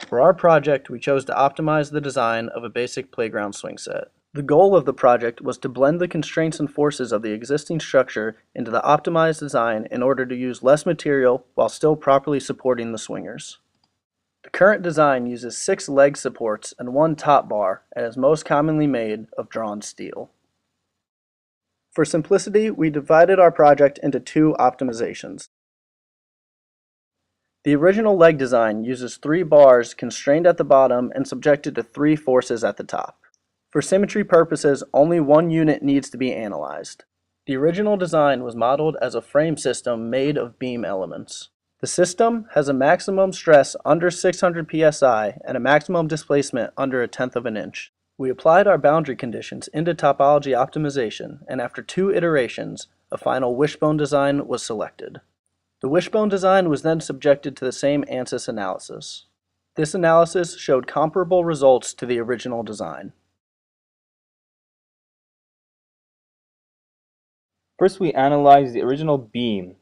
For our project, we chose to optimize the design of a basic playground swing set. The goal of the project was to blend the constraints and forces of the existing structure into the optimized design in order to use less material while still properly supporting the swingers. The current design uses 6 leg supports and 1 top bar and is most commonly made of drawn steel. For simplicity, we divided our project into 2 optimizations. The original leg design uses 3 bars constrained at the bottom and subjected to 3 forces at the top. For symmetry purposes, only 1 unit needs to be analyzed. The original design was modeled as a frame system made of beam elements. The system has a maximum stress under 600 psi and a maximum displacement under 1/10 of an inch. We applied our boundary conditions into topology optimization, and after 2 iterations, a final wishbone design was selected. The wishbone design was then subjected to the same ANSYS analysis. This analysis showed comparable results to the original design. First, we analyzed the original beam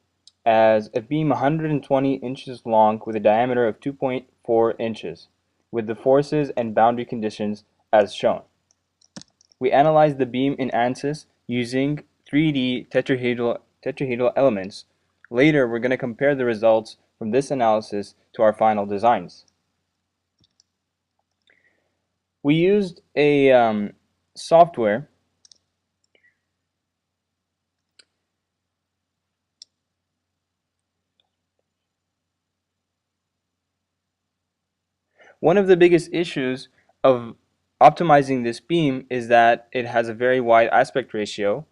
as a beam 120 inches long with a diameter of 2.4 inches, with the forces and boundary conditions as shown. We analyzed the beam in ANSYS using 3D tetrahedral elements. Later, we're going to compare the results from this analysis to our final designs. We used a software One of the biggest issues of optimizing this beam is that it has a very wide aspect ratio.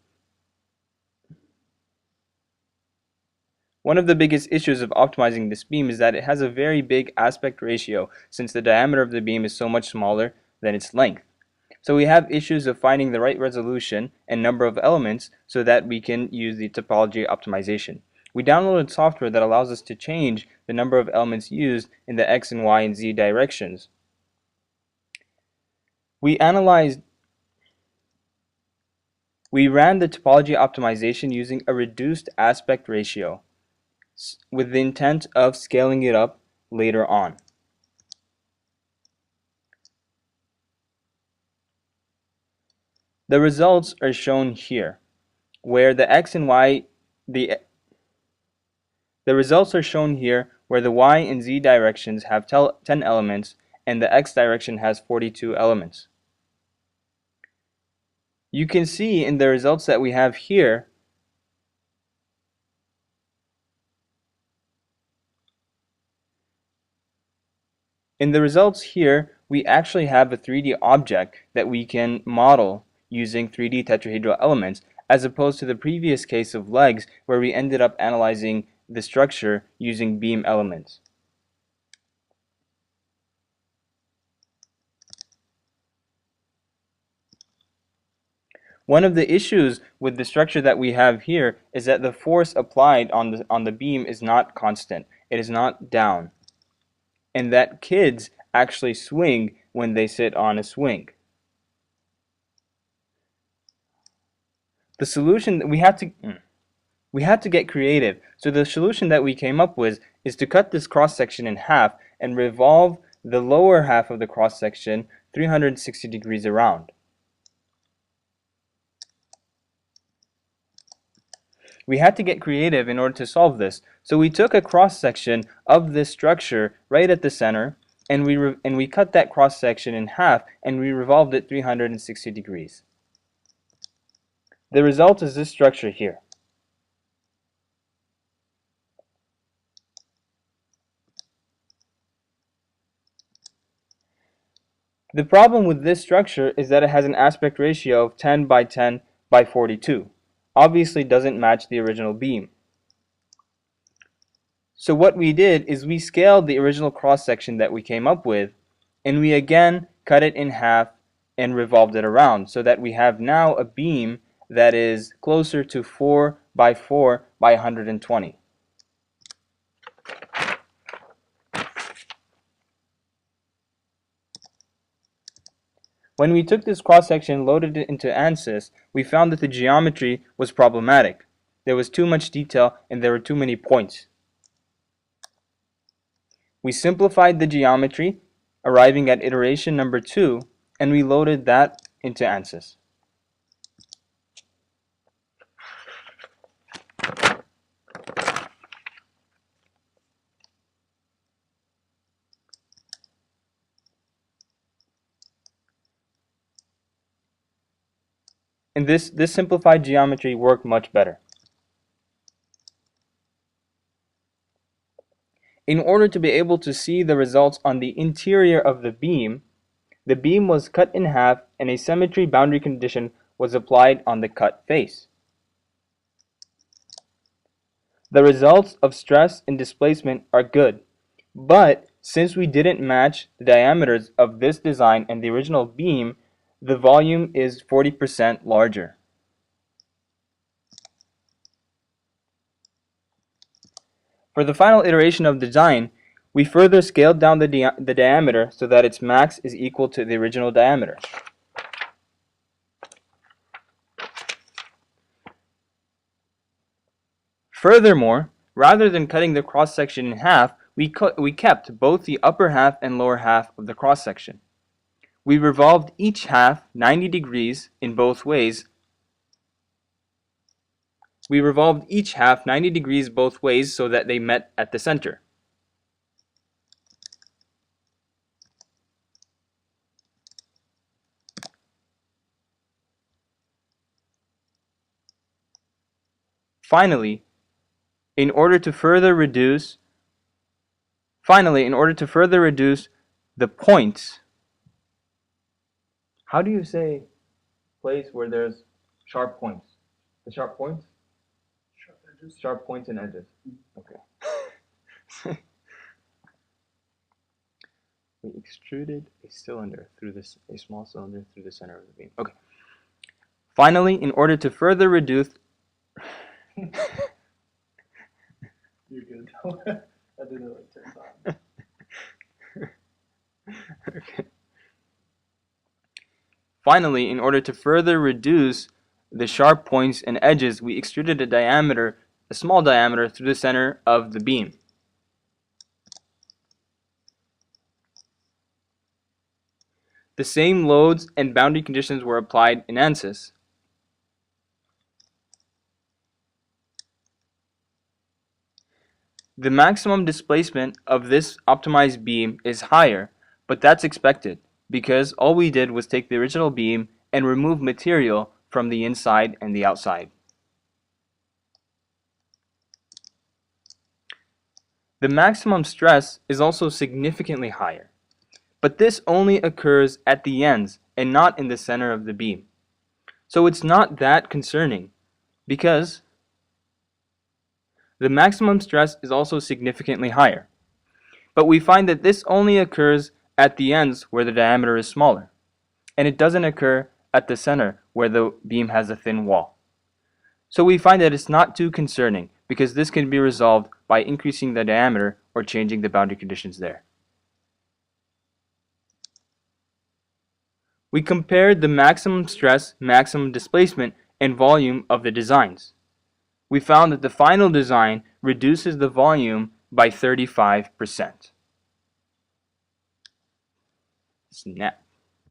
One of the biggest issues of optimizing this beam is that it has a very big aspect ratio since the diameter of the beam is so much smaller than its length. So we have issues of finding the right resolution and number of elements so that we can use the topology optimization. We downloaded software that allows us to change the number of elements used in the X and Y and Z directions. We ran the topology optimization using a reduced aspect ratio with the intent of scaling it up later on. The results are shown here, where the X and Y, the results are shown here where the Y and Z directions have 10 elements and the X direction has 42 elements. You can see in the results that we have here we actually have a 3D object that we can model using 3D tetrahedral elements, as opposed to the previous case of legs where we ended up analyzing the structure using beam elements. One of the issues with the structure that we have here is that the force applied on the beam is not constant. It is not down. And that kids actually swing when they sit on a swing. The solution that we had to get creative. So the solution that we came up with is to cut this cross section in half and revolve the lower half of the cross section 360 degrees around. We had to get creative in order to solve this. So we took a cross section of this structure right at the center and we cut that cross section in half and we revolved it 360 degrees. The result is this structure here. The problem with this structure is that it has an aspect ratio of 10 by 10 by 42. Obviously doesn't match the original beam. So what we did is we scaled the original cross section that we came up with and we again cut it in half and revolved it around so that we have now a beam that is closer to 4 by 4 by 120. When we took this cross-section and loaded it into ANSYS, we found that the geometry was problematic. There was too much detail and there were too many points. We simplified the geometry arriving at iteration number 2, and we loaded that into ANSYS. And this simplified geometry worked much better. In order to be able to see the results on the interior of the beam was cut in half and a symmetry boundary condition was applied on the cut face. The results of stress and displacement are good, but since we didn't match the diameters of this design and the original beam, the volume is 40% larger. For the final iteration of the design, we further scaled down the diameter so that its max is equal to the original diameter. Furthermore, rather than cutting the cross-section in half, we kept both the upper half and lower half of the cross-section. We revolved each half 90 degrees in both ways. We revolved each half 90 degrees both ways so that they met at the center. Finally, in order to further reduce the points, how do you say place where there's sharp points? The sharp points? Sharp edges. Sharp points and edges. Okay. We extruded a small cylinder through the center of the beam. Okay. Finally, in order to further reduce You're good. I didn't know it turned on. Okay. Finally, in order to further reduce the sharp points and edges, we extruded a small diameter through the center of the beam. The same loads and boundary conditions were applied in ANSYS. The maximum displacement of this optimized beam is higher, but that's expected because all we did was take the original beam and remove material from the inside and the outside. The maximum stress is also significantly higher, but this only occurs at the ends and not in the center of the beam. So it's not that concerning because the maximum stress is also significantly higher. But we find that this only occurs at the ends where the diameter is smaller, and it doesn't occur at the center where the beam has a thin wall. So we find that it's not too concerning because this can be resolved by increasing the diameter or changing the boundary conditions there. We compared the maximum stress, maximum displacement, and volume of the designs. We found that the final design reduces the volume by 35%. Snap.